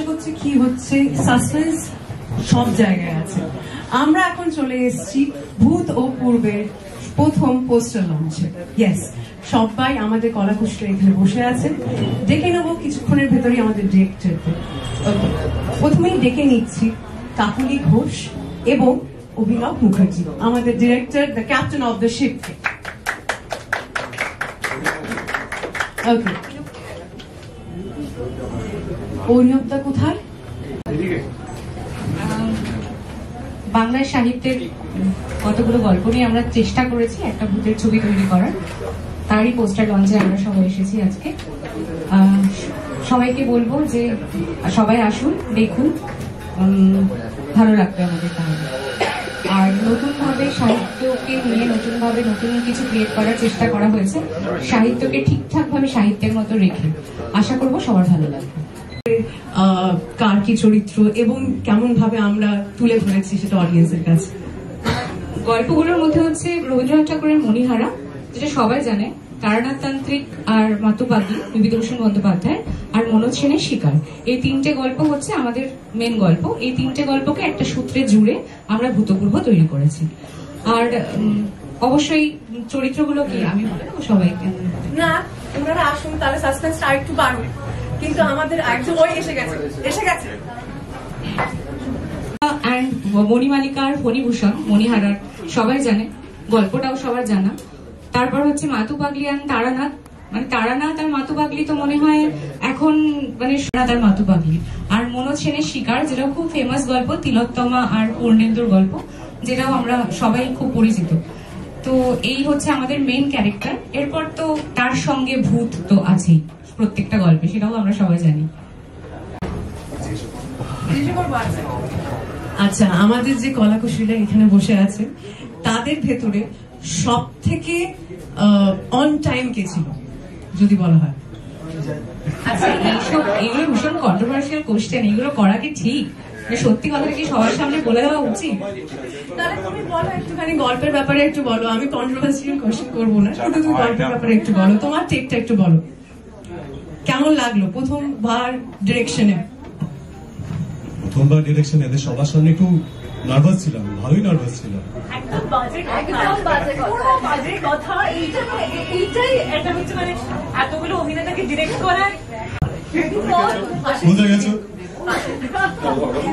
জিজ্ঞাসা করছে কি হচ্ছে, সাসপেন্স সব জায়গায় আছে। আমরা এখন চলে এসেছি ভূত ও পূর্বের প্রথম পোস্টার লঞ্চে। ইয়েস, সবাই আমাদের কলাকুশলী এখানে বসে আছেন। ডেকে নেবো কিছুক্ষণের ভেতরেই আমাদের ডিরেক্টরকে। প্রথমেই ডেকে নিচ্ছি কাকুলি ঘোষ এবং অভিনব মুখার্জি, আমাদের director, the captain of the ship. Okay, অভিনবদা কোথায়? বাংলা সাহিত্যের কতগুলো গল্প নিয়ে আমরা চেষ্টা করেছি একটা ভূতের ছবি তৈরি করার, তারই পোস্টার লঞ্চে আমরা সবাই এসেছি আজকে। সবাইকে বলবো যে সবাই আসুন, দেখুন, ভালো লাগবে আমাদের তাহলে। আর নতুনভাবে সাহিত্যকে নিয়ে নতুনভাবে নতুন কিছু ক্রিয়েট করার চেষ্টা করা হয়েছে, সাহিত্যকে ঠিকঠাকভাবে সাহিত্যের মতো রেখে। আশা করবো সবার ভালো লাগবে। কার কি চরিত্র এবং কেমন ভাবে আমরা তুলে ধরেছি সেটা অডিয়েন্সের কাছে। গল্পগুলোর মধ্যে হচ্ছে রবীন্দ্রনাথ ঠাকুরের মণিহারা, যেটা সবাই জানে, তারানাথ তান্ত্রিক আর মাতুপাগি বিভূতিভূষণ বন্দ্যোপাধ্যায়, আর মনোজ সেনের শিকার। এই তিনটে গল্প হচ্ছে আমাদের মেন গল্প। এই তিনটে গল্পকে একটা সূত্রে জুড়ে আমরা ভূতপূর্ব তৈরি করেছি। আর অবশ্যই চরিত্রগুলো কি আমি বলে দেবো সবাইকে? না, ওনারা আসুন, তাহলে সাসপেন্সটা আরেকটু বাড়বে। কিন্তু আমাদের একজন ওই এসে গেছে। মণিমালিকার ফণিভূষণ মণিহারার সবাই জানে, গল্পটাও সবার জানা। তারপর হচ্ছে মাতুপাগলি আর তারানাথ, মানে তারানাথ আর মাতুপাগলি তো মনে হয় এখন মানে সোনাথ আর মাতুপাগলি। আর মনোজ সেনের শিকার, যেটা খুব ফেমাস গল্প, তিলোত্তমা আর পূর্ণেন্দুর গল্প, যেটাও আমরা সবাই খুব পরিচিত। তো এই হচ্ছে আমাদের মেইন ক্যারেক্টার। এরপর তো তার সঙ্গে ভূত তো আছেই প্রত্যেকটা গল্পে, সেটাও আমরা সবাই জানি। আচ্ছা, আমাদের যে কলাকুশলীরা এখানে বসে আছে তাদের ভেতরে সব থেকে অন টাইম কে ছিল যদি বলা হয়? আচ্ছা, এগুলো ভীষণ কন্ট্রোভার্সিয়াল কোশ্চেন, এগুলো করা কি ঠিক? সত্যি কথা কি সবার সামনে বলে দেওয়া উচিত? তাহলে তুমি বলো একটুখানি, গল্পের ব্যাপারে একটু বলো। আমি কন্ট্রোভার্সিয়াল কোশ্চেন করবো না, শুধু তুমি গল্পের ব্যাপারে একটু বলো, তোমার টেকটা একটু বলো। কেমন লাগলো প্রথমবার ডিরেকশনে? প্রথমবার ডিরেকশনে এদের সবার সামনে একটু নার্ভাস ছিলাম, ভালোই নার্ভাস ছিলাম। এতগুলো অভিনেতাকে ডিরেক্ট করার বুঝে গেছো?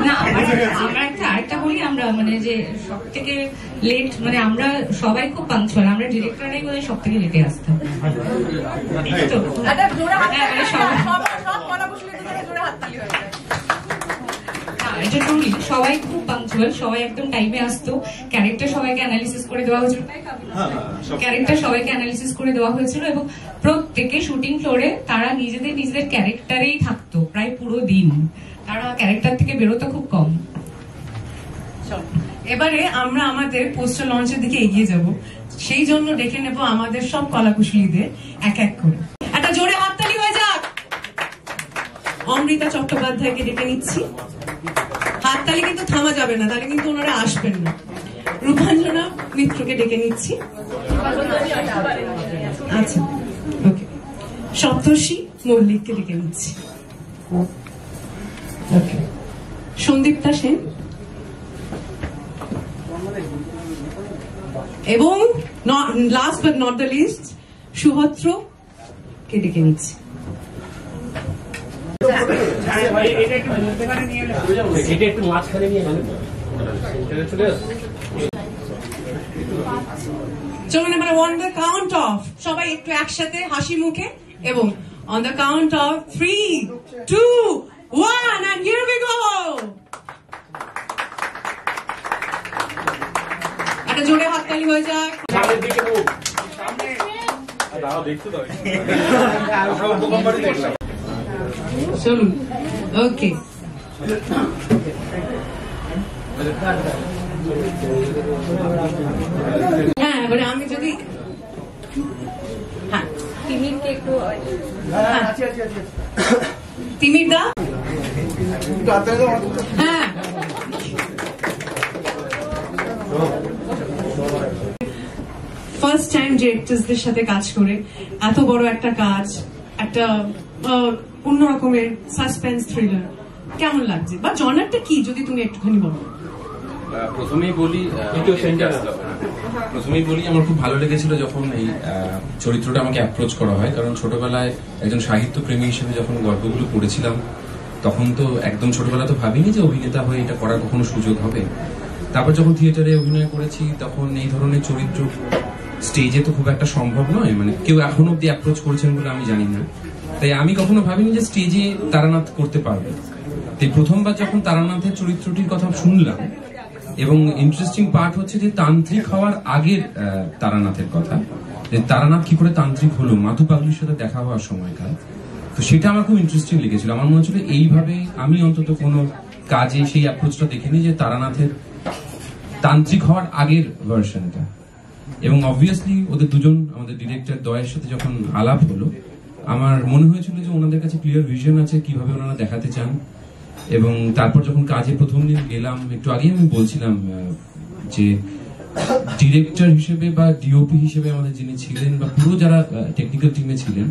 না, আমরা আরেকটা বলি, আমরা মানে যে সব থেকে লেট, মানে আমরা সবাই খুব পাংচুয়াল, আমরা ডিরেক্টররাই বলে সব থেকে লেটে আসতাম। এটা ট্রুলি সবাই খুব পাংচুয়াল, সবাই একদম টাইমে আসতো। ক্যারেক্টার সবাইকে অ্যানালিসিস করে দেওয়া হয়েছিল, এবং প্রত্যেকে শুটিং ফ্লোরে তারা নিজেদের ক্যারেক্টারেই থাকতো প্রায় পুরো দিন। তারা ক্যারেক্টার থেকে বেরোতো খুব কম। এবারে আমরা আমাদের পোস্টার লঞ্চের দিকে এগিয়ে যাব, সেই জন্য ডেকে নেব আমাদের সব কলাকুশলীদের এক এক করে। একটা জোরে হাততালি হয়ে যাক। অমৃতা চট্টোপাধ্যায়কে ডেকে নিচ্ছি। হাততালি কিন্তু থামা যাবে না, তাহলে কিন্তু ওনারা আসবেন না। রূপাঞ্জনা মিত্রকে ডেকে নিচ্ছি। আচ্ছা, ওকে। সপ্তর্ষি মল্লিককে ডেকে নিচ্ছি। ওকে। সন্দীপ্তা সেন এবং last but not the least Suhatra কে ডেকে নিচ্ছি। চলুন এবারে অন দ্য কাউন্ট অফ সবাই একটু একসাথে হাসি মুখে, এবং on the count of 3, 2, 1 and here we go. একটা জোরে হাততালি হয়ে যাক। চলুন, ওকে। হ্যাঁ, এবারে আমি যদি তিমিরকে একটু, তিমির দা, হ্যাঁ, ফার্স্ট টাইম ডিরেক্টরসদের সাথে কাজ করে এত বড় একটা কাজ, একটা অন্যরকমের সাসপেন্স থ্রিলার, কেমন লাগছে বা জনারটা কি যদি তুমি একটুখানি বলো। প্রথমেই বলি আমার খুব ভালো লেগেছিল যখন এই চরিত্রটা আমাকে অ্যাপ্রোচ করা হয়, কারণ ছোটবেলায় একজন সাহিত্য প্রেমী হিসেবে যখন গল্পগুলো পড়েছিলাম তখন তো একদম ছোটবেলা তো ভাবিনি যে অভিনেতা হয়ে এটা করার কখনো সুযোগ হবে। তারপর যখন থিয়েটারে অভিনয় করেছি তখন এই ধরনের চরিত্র স্টেজে তো খুব একটা সম্ভব নয়, মানে কেউ এখন অব্দি অ্যাপ্রোচ করেছেন বলে আমি জানি না, তাই আমি কখনো ভাবিনি যে স্টেজে তারানাথ করতে পারবে। তাই প্রথমবার যখন তারানাথের চরিত্রটির কথা শুনলাম, এবং ইন্টারেস্টিং পার্ট হচ্ছে যে তান্ত্রিক হওয়ার আগের তারানাথের কথা, যে তারানাথ কি করে তান্ত্রিক হলো মাথু পাগলির সাথে দেখা হওয়ার সময়কাল, তো সেটা আমার খুব ইন্টারেস্টিং লেগেছিল। আমার মনে হচ্ছিল এইভাবে আমি অন্তত কোনো কাজে সেই অ্যাপ্রোচটা দেখিনি যে তারানাথের তান্ত্রিক হওয়ার আগের ভার্সনটা। এবং অবভিয়াসলি ওদের দুজন আমাদের ডিরেক্টর দয়ের সাথে যখন আলাপ হলো আমার মনে হয়েছিল যে ওনাদের কাছে ক্লিয়ার ভিশন আছে কিভাবে ওনারা দেখাতে চান। এবং তারপর যখন কাজে প্রথম দিন গেলাম, একটু আগে আমি বলছিলাম যে ডিরেক্টর হিসেবে বা ডিওপি হিসেবে আমাদের যিনি ছিলেন বা পুরো যারা টেকনিক্যাল টিমে ছিলেন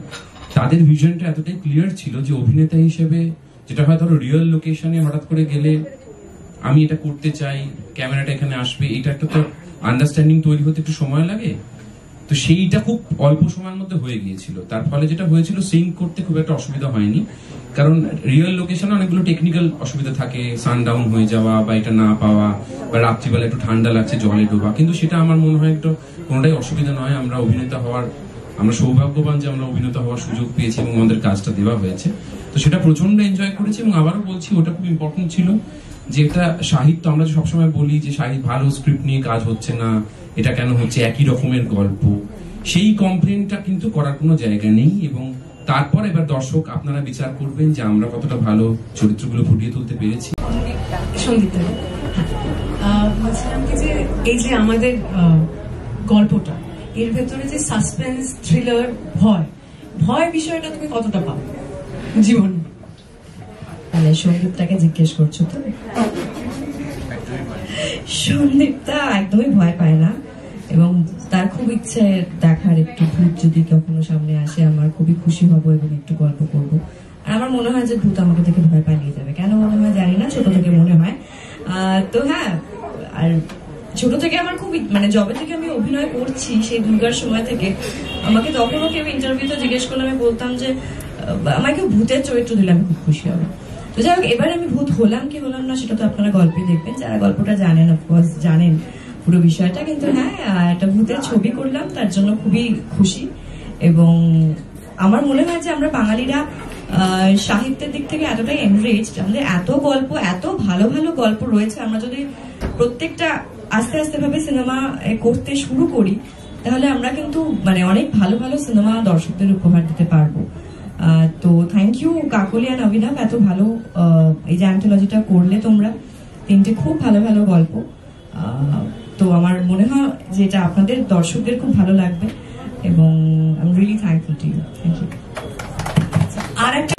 তাদের ভিশনটা এতটাই ক্লিয়ার ছিল যে অভিনেতা হিসেবে যেটা হয় ধরো রিয়েল লোকেশনে হঠাৎ করে গেলে আমি এটা করতে চাই, ক্যামেরাটা এখানে আসবে, এটা একটা তো আন্ডারস্ট্যান্ডিং তৈরি হতে একটু সময় লাগে, তো সেইটা খুব অল্প সময়ের মধ্যে হয়ে গিয়েছিল। তার ফলে যেটা হয়েছিল সিঙ্ক করতে খুব একটা অসুবিধা হয়নি, কারণ রিয়েল লোকেশনে অনেকগুলো টেকনিক্যাল অসুবিধা থাকে, সানডাউন হয়ে যাওয়া বা এটা না পাওয়া বা রাত্রিবেলা একটু ঠান্ডা লাগছে জলে ডোবা, কিন্তু সেটা আমার মনে হয় একটু কোনোটাই অসুবিধা নয়। আমরা সৌভাগ্যবান যে আমরা অভিনেতা হওয়ার সুযোগ পেয়েছি এবং আমাদের কাজটা দেওয়া হয়েছে, তো সেটা প্রচন্ড এনজয় করেছি। এবং আবারও বলছি ওটা খুব ইম্পর্টেন্ট ছিল যে এটা সাহিত্য, আমরা সবসময় বলি যে ভালো স্ক্রিপ্ট নিয়ে কাজ হচ্ছে না, এটা কেন হচ্ছে, একই রকমের গল্প, সেই কমপ্লেনটা কিন্তু করার কোনো জায়গা নেই। এবং তারপর এবার দর্শক আপনারা বিচার করবেন যে আমরা কতটা ভালো চরিত্রগুলো ফুটিয়ে তুলতে পেরেছি। সঙ্গীতা, বলছিলাম কি যে এই যে আমাদের গল্পটা এর ভেতরে যে সাসপেন্স, থ্রিলার, ভয় বিষয়টা তুমি কতটা পাও জীবন? মানে সন্দীপটাকে জিজ্ঞেস করছো তো? সন্দীপটা একদমই ভয় পায় না এবং তার খুব ইচ্ছে দেখার একটু ভূত যদি কখনো সামনে আসে আমার খুবই খুশি হব এবং একটু গল্প করব। আর আমার মনে হয় যে ভূত আমাকে দেখে ভয় পালিয়ে যাবে, কেন মনে হয় জানি না, ছোট থেকে মনে হয়। তো হ্যাঁ, আর ছোট থেকে আমার খুব মানে যবে থেকে আমি অভিনয় করছি সেই দুর্গার সময় থেকে আমাকে তখনও কেউ ইন্টারভিউতে জিজ্ঞেস করলে আমি বলতাম যে আমাকে ভূতের চরিত্র দিলে আমি খুব খুশি হব। তো যাই হোক, এবার আমি ভূত হলাম কি হলাম না সেটা তো আপনারা গল্পে দেখবেন, যারা গল্পটা জানেন অফকোর্স জানেন পুরো বিষয়টা। কিন্তু হ্যাঁ, একটা ভূতের ছবি করলাম, তার জন্য খুবই খুশি। এবং আমার মনে হয় যে আমরা বাঙালিরা সাহিত্যের দিক থেকে এতটাই এনরিচড, আমাদের এত গল্প, এত ভালো ভালো গল্প রয়েছে, আমরা যদি প্রত্যেকটা আস্তে আস্তে ভাবে সিনেমা করতে শুরু করি তাহলে আমরা কিন্তু মানে অনেক ভালো ভালো সিনেমা দর্শকদের উপহার দিতে পারবো। তো থ্যাংক ইউ কাকলি আর অভিনব, এত ভালো এই যে অ্যান্থোলজিটা করলে তোমরা, তিনটে খুব ভালো ভালো গল্প। তো আমার মনে হয় যে এটা আপনাদের দর্শকদের খুব ভালো লাগবে এবং I am really thankful to you. Thank you. আর একটা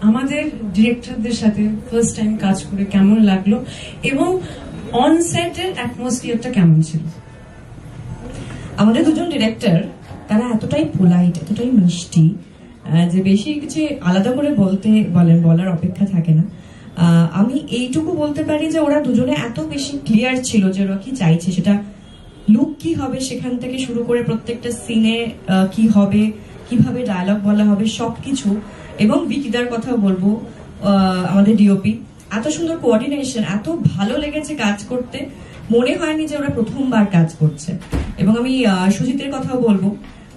আমাদের ডিরেক্টরদের সাথে ফার্স্ট টাইম কাজ করে কেমন লাগলো এবং অন সেটের অ্যাটমসফিয়ারটা কেমন ছিল? আমাদের দুজন ডিরেক্টর তারা এতটাই পোলাইট, এতটাই মিষ্টি যে বেশি কিছু আলাদা করে বলার অপেক্ষা থাকে না। আমি এইটুকু বলতে পারি যে ওরা দুজনে এত বেশি ক্লিয়ার ছিল যে ওরা কি চাইছে, সেটা লুক কি হবে সেখান থেকে শুরু করে প্রত্যেকটা সিনে কি হবে, কিভাবে ডায়লগ বলা হবে, সবকিছু। এবং বিকিদার কথা বলবো, আমাদের ডিওপি, এত সুন্দর কোঅর্ডিনেশন, এত ভালো লেগেছে কাজ করতে, মনে হয়নি যে ওরা প্রথমবার কাজ করছে। এবং আমি সুজিতের কথাও বলবো,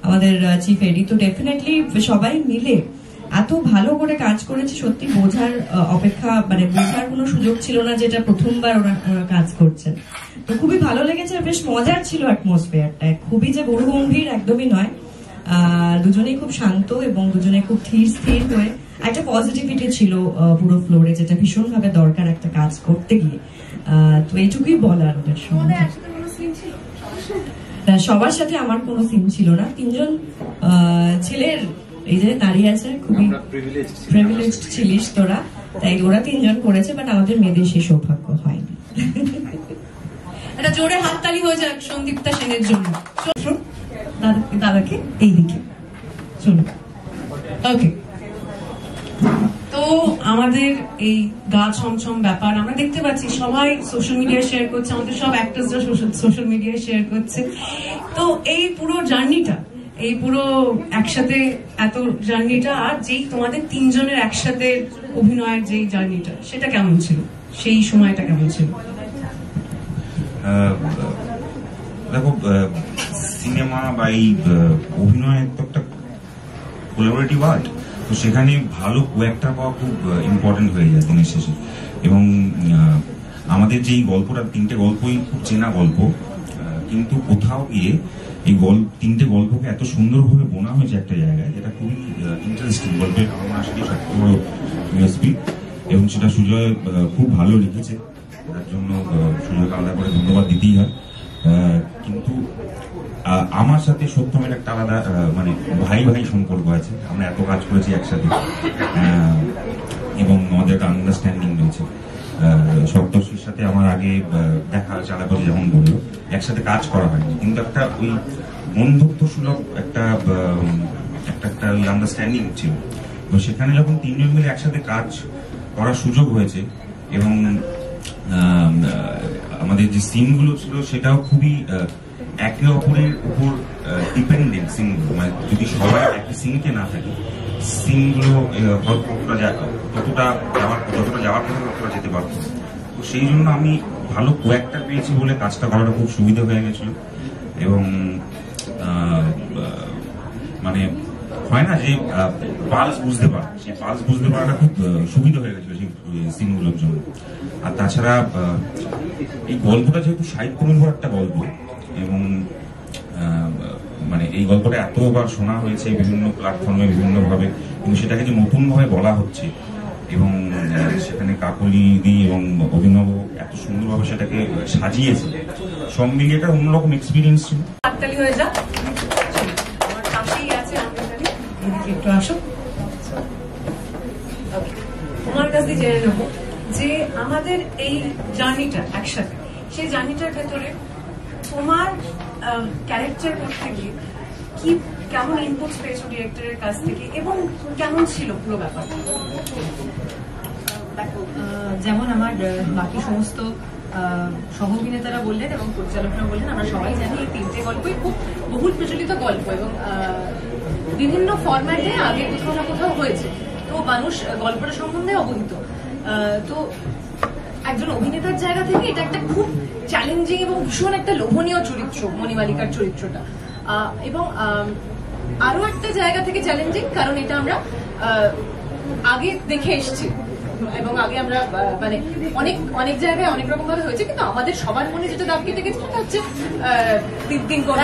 আমাদের চিফ এডি, তো ডেফিনেটলি সবাই মিলে এত ভালো করে কাজ করেছে, সত্যি বোঝার অপেক্ষা মানে বোঝার কোনো সুযোগ ছিল না যেটা প্রথমবার ওরা কাজ করছেন। তো খুবই ভালো লেগেছে, বেশ মজার ছিল অ্যাটমসফিয়ারটা, খুবই যে গরু গম্ভীর একদমই নয়। দুজনেই খুব শান্ত এবং দুজনে খুব স্থির হয়ে একটা পজিটিভিটি ছিল পুরো ফ্লোরে, যেটা ভীষণ ভাবে দরকার একটা কাজ করতে গিয়ে। তো এইটুকুই বলার ওদের সময়। সবার সাথে আমার কোনো সিন ছিল না, তিনজন ছেলের এই যে দাঁড়িয়ে আছে, খুবই প্রিভিলেজড ছিলিস তোরা, তাই ওরা তিনজন করেছে, বাট আমাদের মেয়েদের সেই সৌভাগ্য হয়নি। একটা জোরে হাততালি হয়ে যাক সন্দীপ্তা সেনের জন্য। দাদাকে এইদিকে চলুন। ওকে, তো তো আমাদের এই গা ছমছম ব্যাপার আমরা দেখতে পাচ্ছি, সবাই সোশ্যাল মিডিয়ায় শেয়ার করছে, আমাদের সব অ্যাক্টরসরা সোশ্যাল মিডিয়ায় শেয়ার করছে। তো এই পুরো জার্নিটা, এই পুরো একসাথে এত জার্নিটা, আর যেই তোমাদের তিনজনের একসাথে অভিনয়ের যেই জার্নিটা, সেটা কেমন ছিল, সেই সময়টা কেমন ছিল? দেখো, সিনেমা বা এই অভিনয় তো একটা কোলাবোরেটিভ আর্ট, তো সেখানে ভালো কয়েকটা পাওয়া খুব ইম্পর্টেন্ট হয়ে যায় দিনের শেষে। এবং আমাদের যে গল্পটা, তিনটে গল্পই খুব চেনা গল্প, কিন্তু কোথাও গিয়ে এই তিনটে গল্পকে এত সুন্দরভাবে বোনা হয়েছে একটা জায়গায়, যেটা খুবই ইন্টারেস্টিং। গল্পের আমার আসলে সবচেয়ে বড় ইউএসপি, এবং সেটা সুজয় খুব ভালো লিখেছে, তার জন্য সুজয়কে আলাদা করে ধন্যবাদ দিতেই হয়। কিন্তু আমার সাথে সত্যমের একটা আলাদা মানে ভাই ভাই সম্পর্ক আছে, আমরা এত কাজ করেছি একসাথে, এবং আমাদের একটা আন্ডারস্ট্যান্ডিং রয়েছে। সপ্তর্ষির সাথে আমার আগে দেখা চালাবাজি যেমন বললো, একসাথে কাজ করা হয়নি, কিন্তু একটা ওই বন্ধুত্ব সুলভ একটা একটা ওই আন্ডারস্ট্যান্ডিং ছিল। তো সেখানে যখন তিনজন মিলে একসাথে কাজ করার সুযোগ হয়েছে, এবং আমাদের যে সিনগুলো ছিল সেটাও খুবই একে অপরের উপর ডিপেন্ডেন্ট সিনগুলো, মানে যদি সবাই একই সিনকে না থাকে, সিনগুলো যতটা যাওয়ার কথা ততটা যেতে পারত। তো সেই জন্য আমি ভালো কোয়াক্টার পেয়েছি বলে কাজটা করাটা খুব সুবিধা হয়ে গেছিল। এবং মানে হয় না যে পালস বুঝতে পারা, সেই পালস বুঝতে পারাটা খুব সুবিধা হয়ে গেছিল সেই সিনগুলোর জন্য। আর তাছাড়া এই গল্পটা যেহেতু সাহিত্য নির্ভর একটা গল্প, এবং মানে এই গল্পটা এতবার শোনা হয়েছে বিভিন্ন প্ল্যাটফর্মে বিভিন্ন ভাবে, কিন্তু সেটাকে যে নতুন ভাবে বলা হচ্ছে, এবং সেখানে কাকলি দি এবং অভিনব এত সুন্দরভাবে সেটাকে সাজিয়েছে, সব মিলিয়ে একটা অন্যরকম এক্সপিরিয়েন্স ছিল। হাততালি হয়ে যাক, আমার পাশেই আছে একটু আসো। তোমার কাছ দিয়ে জেনে নেবো যে আমাদের এই জার্নিটা একসাথে, সেই জার্নিটার ভেতরে তোমার ক্যারেক্টার করতে গিয়ে কি কেমন ইনপুটস পেয়েছো ডিরেক্টরের কাছ থেকে, এবং কেমন ছিল পুরো ব্যাপারটা? দেখো, যেমন আমার বাকি সমস্ত সহ অভিনেতারা বললেন এবং পরিচালকরা বললেন, আমরা সবাই জানি এই তিনটে গল্পই খুব বহুল প্রচলিত গল্প, এবং বিভিন্ন ফরম্যাটে আগে কোথাও না কোথাও হয়েছে, তো মানুষ গল্পটা সম্বন্ধে অবহিত। তো একজন অভিনেতার জায়গা থেকে এটা একটা খুব চ্যালেঞ্জিং এবং ভীষণ একটা লোভনীয় চরিত্র মণিমালিকার চরিত্রটা, এবং আরো একটা জায়গা থেকে চ্যালেঞ্জিং, কারণ এটা আমরা আগে দেখে এসেছি, এবং আগে আমরা মানে অনেক অনেক জায়গায় অনেক রকম ভাবে হয়েছে, কিন্তু আমাদের সবার মনে যেটা দাগ কেটে গেছে সেটা হচ্ছে দিন করে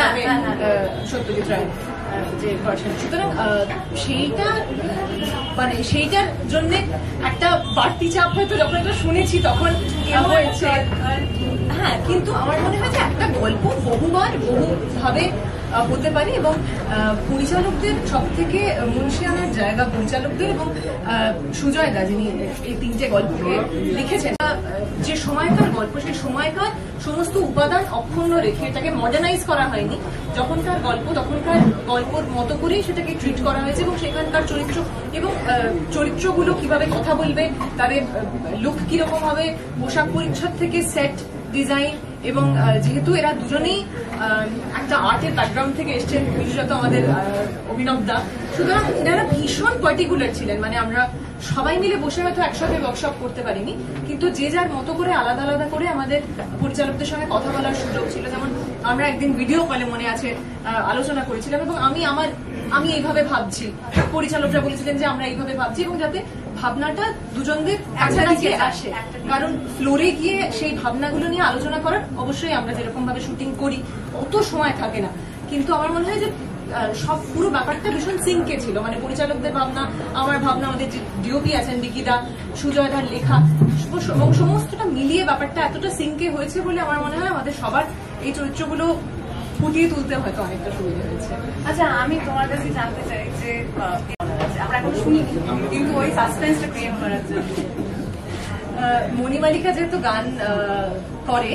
সত্যজিৎ রায় যে ভার্সন। সুতরাং সেইটা মানে সেইটার জন্য একটা বাড়তি চাপ হয়তো যখন এটা শুনেছি তখন হয়েছে। হ্যাঁ, কিন্তু আমার মনে হয় যে একটা গল্প বহুবার বহুভাবে হতে পারে, এবং পরিচালকদের সব থেকে মুন্সিয়ানার জায়গা পরিচালকদের, এবং সুজয় দা যিনি এই তিনটে গল্পকে লিখেছেন, যে সময়কার গল্প সেই সময়কার সমস্ত উপাদান অক্ষুণ্ণ রেখে এটাকে মডার্নাইজ করা হয়নি। যখনকার গল্প তখনকার গল্পর মতো করেই সেটাকে ট্রিট করা হয়েছে, এবং সেখানকার চরিত্র এবং চরিত্রগুলো কিভাবে কথা বলবে, তাদের লুক কিরকম হবে, পোশাক পরিচ্ছদ থেকে সেট ডিজাইন, এবং যেহেতু এরা দুজনেই একটা আর্টের ব্যাকগ্রাউন্ড থেকে এসছেন, বিশেষত আমাদের অভিনব দা, সুতরাং এনারা ভীষণ পার্টিকুলার ছিলেন। মানে আমরা সবাই মিলে বসে হয়তো একসাথে ওয়ার্কশপ করতে পারিনি, কিন্তু যে যার মতো করে আলাদা আলাদা করে আমাদের পরিচালকদের সঙ্গে কথা বলার সুযোগ ছিল। যেমন আমরা একদিন ভিডিও কলে মনে আছে আলোচনা করেছিলাম, এবং আমি এইভাবে ভাবছি, পরিচালকরা বলেছিলেন যে আমরা এইভাবে ভাবছি, এবং যাতে ভাবনাটা দুজনদের কাছাকাছি আসে, কারণ ফ্লোরে গিয়ে সেই ভাবনাগুলো নিয়ে আলোচনা করার অবশ্যই আমরা যেরকম ভাবে শুটিং করি অত সময় থাকে না, কিন্তু আমার মনে হয় যে সব পুরো ব্যাপারটা ভীষণ সিঙ্কে ছিল। মানে পরিচালকদের ভাবনা, আমার ভাবনা, আমাদের যে ডিওপি আছেন বিকিদা, সুজয় দার লেখা, এবং সমস্তটা মিলিয়ে ব্যাপারটা এতটা সিঙ্কে হয়েছে বলে আমার মনে হয় আমাদের সবার এই চরিত্রগুলো ফুটিয়ে তুলতে হয়তো অনেকটা সুবিধা হয়েছে। আচ্ছা, আমি তোমার কাছে জানতে চাই যে আমরা এখন শুনিনি, কিন্তু ওই সাসপেন্সটা ক্রিয়েট করার জন্য মণিমালিকা যেহেতু গান করে,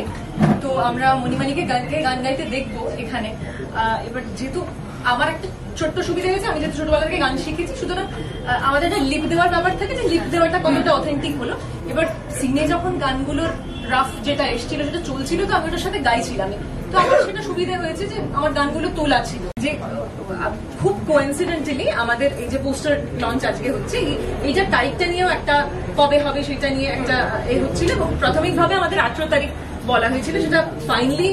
তো আমরা মণিমালিকা গান গাইতে দেখবো এখানে। এবার যেহেতু আমার একটা ছোট্ট সুবিধা হয়েছে, আমি যেহেতু ছোটবেলা থেকে গান শিখেছি, সুতরাং আমাদের একটা লিপ দেওয়ার ব্যাপার থাকে, যে লিপ দেওয়াটা কতটা অথেন্টিক হলো। এবার সিনে যখন গানগুলোর রাফ যেটা এসেছিল সেটা চলছিল, তো আমি ওটার সাথে গাইছিলাম, তো আমার সেটা সুবিধা হয়েছে যে আমার গানগুলো তোলা ছিল। যে খুব কোইন্সিডেন্টালি আমাদের এই যে পোস্টার লঞ্চ আজকে হচ্ছে, এইটার তারিখটা নিয়েও একটা কবে হবে সেটা নিয়ে একটা হচ্ছিল, এবং প্রাথমিকভাবে আমাদের 18 তারিখ বলা হয়েছিল, সেটা ফাইনালি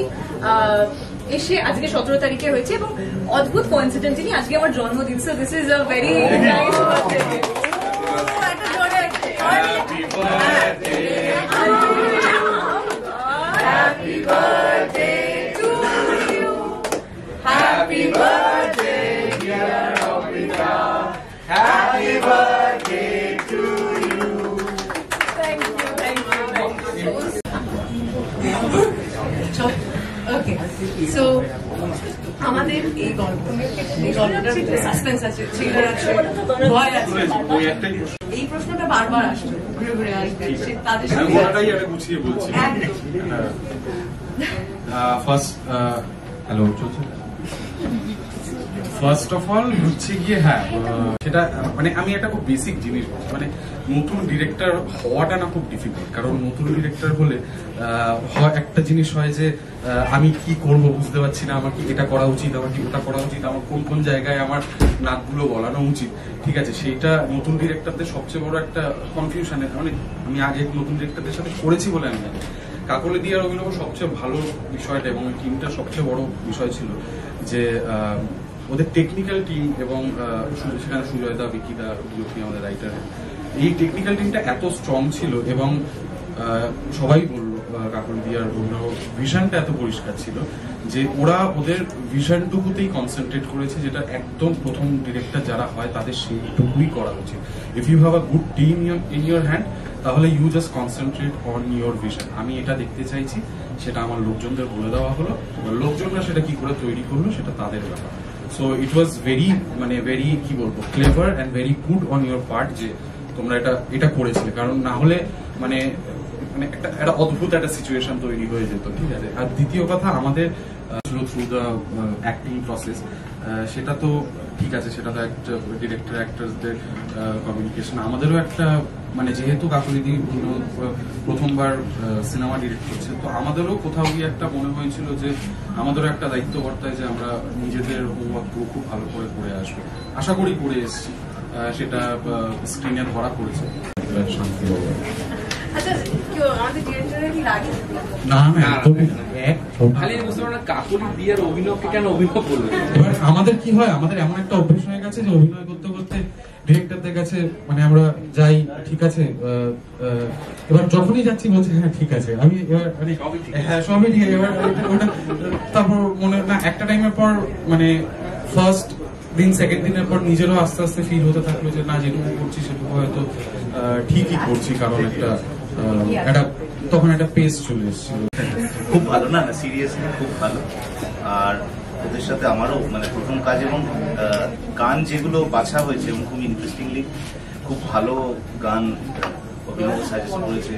এসে আজকে 17 তারিখে হয়েছে। এবং অদ্ভুত কোইন্সিডেন্টালি আজকে আমার জন্মদিন, so this is a very nice birthday. Happy birthday to you. Happy birthday, dear Amrita. Happy birthday to you. Thank you, thank you. Okay, so আমাদের এই গল্পটা সাসপেন্স আছে, থ্রিলার আছে, ভয় আছে। এই প্রশ্নটা বারবার আসবে, ঘুরে ঘুরে আসবে, তাদের সাথে গুছিয়ে বলছি। হ্যালো, চলছে। ফার্স্ট অফ অল হচ্ছে গিয়ে হ্যাঁ, সেটা মানে আমি একটা খুব বেসিক জিনিস বলছি, মানে নতুন ডিরেক্টর হওয়াটা না খুব ডিফিকাল্ট। কারণ নতুন ডিরেক্টর হলে একটা জিনিস হয় যে আমি কি করব বুঝতে পারছি না, আমার কি এটা করা উচিত, আমার কি ওটা করা উচিত, আমার কোন কোন জায়গায় আমার নাকগুলো বলানো উচিত। ঠিক আছে, সেইটা নতুন ডিরেক্টরদের সবচেয়ে বড় একটা কনফিউশন। মানে আমি আগে নতুন ডিরেক্টরদের সাথে করেছি বলে আমি জানি, কাকলি আর অভিনব সবচেয়ে ভালো বিষয়টা এবং টিমটা সবচেয়ে বড় বিষয় ছিল যে ওদের টেকনিক্যাল টিম, এবং সেখানে সুজয়দা, বিকিদা, লক্ষ্মী আমাদের রাইটার, এই টেকনিক্যাল টিমটা এত স্ট্রং ছিল, এবং সবাই বললো কাকলি আর অভিনব ভিশনটা এত পরিষ্কার ছিল যে ওরা ওদের ভিশনটুকুতেই কনসেন্ট্রেট করেছে, যেটা একদম প্রথম ডিরেক্টর যারা হয় তাদের সেইটুকুই করা উচিত। If you have a good team in your hand, তাহলে you just concentrate on your vision. আমি এটা দেখতে চাইছি, সেটা আমার লোকজনদের বলে দেওয়া হলো, লোকজনরা সেটা কি করে তৈরি করলো সেটা তাদের ব্যাপার। সো ইট ওয়াজ ভেরি কি বলবো, clever and very good on your part যে তোমরা এটা করেছিলে। কারণ না হলে মানে একটা অদ্ভুত একটা সিচুয়েশন তৈরি হয়ে যেত। ঠিক আছে, আর দ্বিতীয় কথা, আমাদের থ্রু দ্য অ্যাক্টিং প্রসেস, সেটা তো ঠিক আছে, সেটা তো একটা ডিরেক্টর অ্যাক্টরসদের কমিউনিকেশন। আমাদেরও একটা মানে যেহেতু কাকলিদি প্রথমবার সিনেমা ডিরেক্ট করছে, তো আমাদেরও কোথাও গিয়ে একটা মনে হয়েছিল যে আমাদেরও একটা দায়িত্ব বর্তায় যে আমরা নিজেদের হোমওয়ার্ক খুব ভালো করে করে আসবো। আশা করি করে এসেছি, সেটা স্ক্রিনে ধরা পড়েছে। শান্তি আমাদের কি হয়, আমাদের এমন একটা অভ্যেস হয়ে গেছে যে অভিনয় করতে করতে ডিরেক্টরদের কাছে মানে আমরা যাই, ঠিক আছে, এবার যখনই যাচ্ছি বলছে হ্যাঁ ঠিক আছে, আমি এবার মানে হ্যাঁ সবই ঠিক আছে, এবার ওটা তারপর মনে না একটা টাইমের পর মানে ফার্স্ট দিন সেকেন্ড দিনের পর নিজেরও আস্তে আস্তে ফিল হতে থাকলো যে না, যেটুকু করছি সেটুকু হয়তো ঠিকই করছি, কারণ একটা তখন একটা পেস চলে এসেছিল। খুব ভালো না, সিরিয়াসলি খুব ভালো। আর ওদের সাথে আমারও মানে প্রথম কাজ, এবং গান যেগুলো বাছা হয়েছে এবং খুব ইন্টারেস্টিংলি খুব ভালো গান অভিনব সাজেস্ট করেছে।